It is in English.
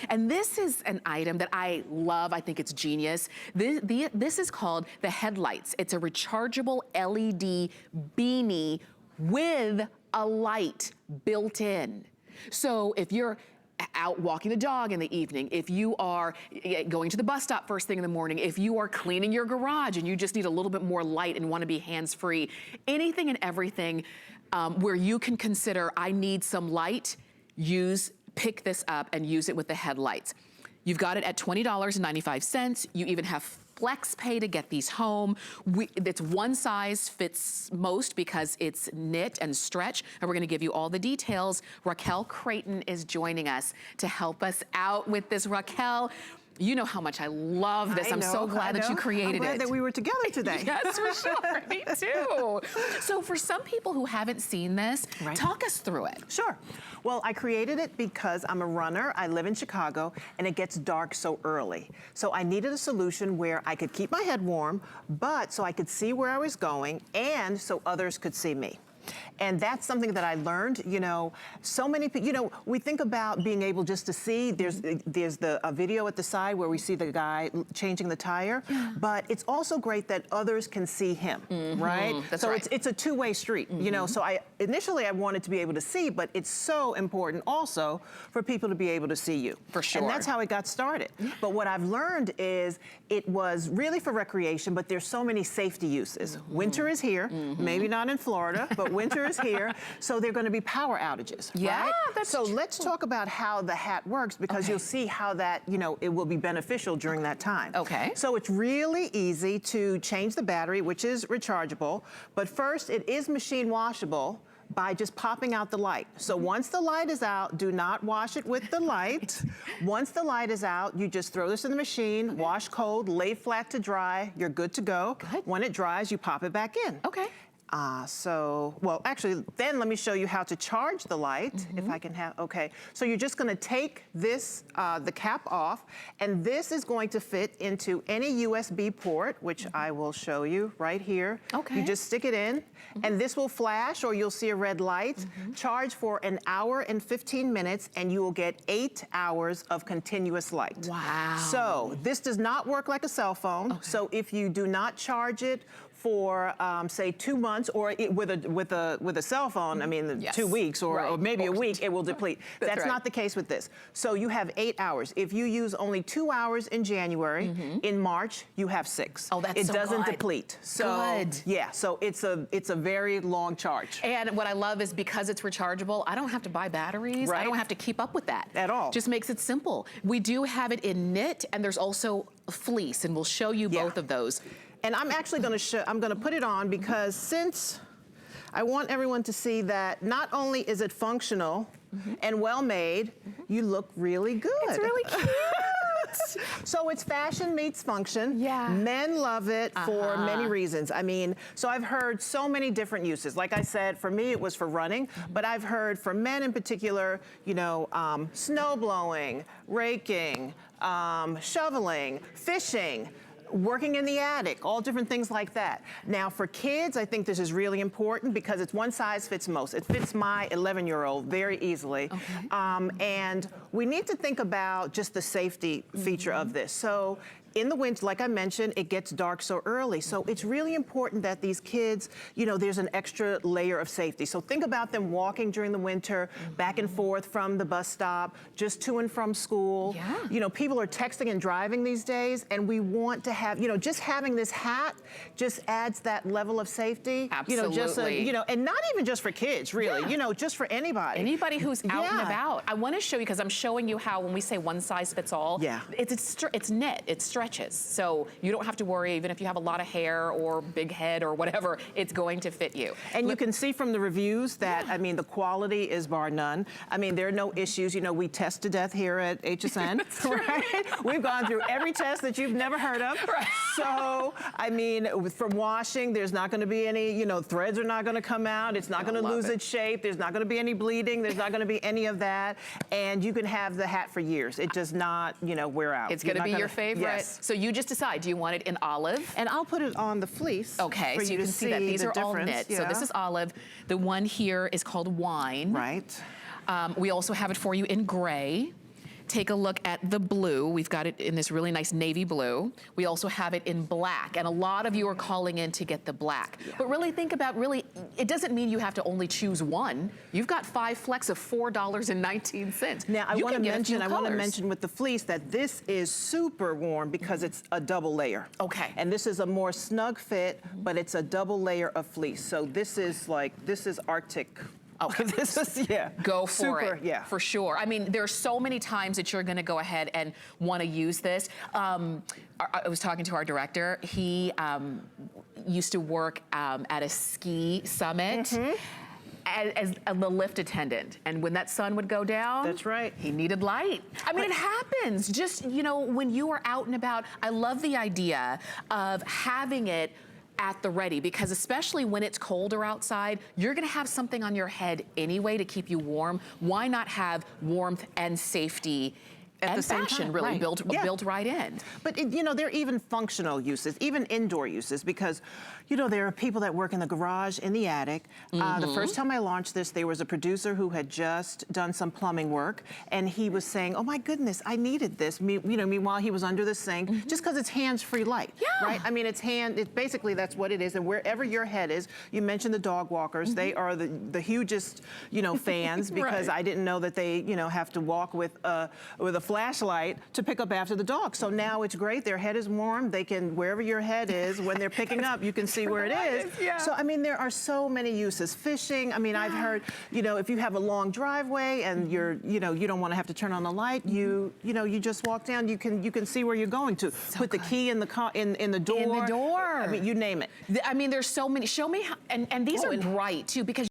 And this is an item that I love. I think it's genius. This is called the Headlightz. It's a rechargeable LED beanie with a light built in. So if you're out walking the dog in the evening, if you are going to the bus stop first thing in the morning, if you are cleaning your garage and you just need a little bit more light and want to be hands-free, anything and everything where you can consider, I need some light, pick this up and use it with the Headlightz. You've got it at $20.95. You even have flex pay to get these home. It's one size fits most because it's knit and stretch, and we're gonna give you all the details. Raquel Creighton is joining us to help us out with this. Raquel, you know how much I love this. I'm so glad that you created it. I'm glad that we were together today. Yes, for sure. Me too. So for some people who haven't seen this, talk us through it. Sure. Well, I created it because I'm a runner. I live in Chicago, and it gets dark so early. So I needed a solution where I could keep my head warm, but so I could see where I was going, and so others could see me. And that's something that I learned, you know, so many people, you know, we think about being able just to see, there's a video at the side where we see the guy changing the tire, but it's also great that others can see him, right? That's so right. it's a two-way street, you know, so initially I wanted to be able to see, but it's so important also for people to be able to see you. For sure. And that's how it got started. But what I've learned is it was really for recreation, but there's so many safety uses. Winter is here, maybe not in Florida, but winter is here, so there are going to be power outages, right? That's so let's talk about how the hat works, because you'll see how that, you know, it will be beneficial during that time. Okay. So it's really easy to change the battery, which is rechargeable, but first it is machine washable by just popping out the light. So once the light is out, do not wash it with the light. Once the light is out, you just throw this in the machine, wash cold, lay flat to dry, you're good to go. When it dries, you pop it back in. Okay. Well, actually, then let me show you how to charge the light, if I can have, okay. So you're just gonna take this, the cap off, and this is going to fit into any USB port, which I will show you right here. Okay. You just stick it in, and this will flash, or you'll see a red light. Charge for an hour and 15 minutes, and you will get 8 hours of continuous light. Wow. So this does not work like a cell phone. So if you do not charge it for say 2 months, or with a cell phone, I mean 2 weeks or maybe a week, it will deplete. That's not the case with this. So you have 8 hours. If you use only 2 hours in January, in March you have 6. Oh, that's it so doesn't good. deplete. So yeah, so it's a very long charge. And what I love is because it's rechargeable, I don't have to buy batteries. I don't have to keep up with that at all. Just makes it simple. We do have it in knit, and there's also fleece, and we'll show you both of those. And I'm actually going to I'm going to put it on because since I want everyone to see that not only is it functional and well made, you look really good. It's really cute. So it's fashion meets function. Yeah. Men love it for many reasons. I mean, so I've heard so many different uses. Like I said, for me it was for running, but I've heard for men in particular, you know, snow blowing, raking, shoveling, fishing, working in the attic, all different things like that. Now for kids, I think this is really important because it's one size fits most. It fits my 11-year-old very easily. And we need to think about just the safety feature of this. So in the winter, like I mentioned, it gets dark so early. So it's really important that these kids, you know, there's an extra layer of safety. So think about them walking during the winter, back and forth from the bus stop, just to and from school. You know, people are texting and driving these days, and we want to have, you know, just having this hat just adds that level of safety. Absolutely. You know, just you know, and not even just for kids, really, you know, just for anybody. Anybody who's out and about. I want to show you, because I'm showing you how when we say one size fits all, it's knit, it's stretches. So you don't have to worry, even if you have a lot of hair or big head or whatever, it's going to fit you. And you can see from the reviews that, I mean, the quality is bar none. I mean, there are no issues. You know, we test to death here at HSN, right? We've gone through every test that you've never heard of. So, I mean, from washing, there's not going to be any, you know, threads are not going to come out. It's not going to lose its shape. There's not going to be any bleeding. There's not going to be any of that. And you can have the hat for years. It does not, you know, wear out. It's going to be your favorite. Yes. So you just decide, do you want it in olive? And I'll put it on the fleece. Okay, so you can see that these are all knit. So this is olive. The one here is called wine. Right. We also have it for you in gray. take a look at the blue. We've got it in this really nice navy blue. We also have it in black, and a lot of you are calling in to get the black. Yeah. But really think about, it doesn't mean you have to only choose one. You've got 5 flex of $4.19. Now, I want to mention with the fleece that this is super warm because it's a double layer. Okay. And this is a more snug fit, but it's a double layer of fleece. So this is Arctic. Okay. This is, yeah. Go for it. Yeah. For sure. I mean, there's so many times that you're going to go ahead and want to use this. I was talking to our director. He used to work at a ski summit. As the lift attendant, and when that sun would go down, that's right, he needed light. I mean, it happens. Just, you know, when you are out and about, I love the idea of having it at the ready, because especially when it's colder outside, you're gonna have something on your head anyway to keep you warm. Why not have warmth and safety at the same time, really built right in? But you know, there are even functional uses, even indoor uses, because you know, there are people that work in the garage, in the attic. The first time I launched this, there was a producer who had just done some plumbing work, and he was saying, "Oh my goodness, I needed this." Meanwhile, he was under the sink, just because it's hands-free light, right? I mean, it's basically that's what it is, and wherever your head is. You mentioned the dog walkers; they are the hugest, you know, fans because I didn't know that they, you know, have to walk with a flashlight to pick up after the dog. So now it's great. Their head is warm. They can, wherever your head is, when they're picking up, you can see where it is. So, I mean, there are so many uses. Fishing, I mean, I've heard, you know, if you have a long driveway and you don't want to have to turn on the light, you just walk down, you can see where you're going to. Put the key in the car, in the door. In the door. I mean, you name it. I mean, there's so many. Show me how, and these are bright too, because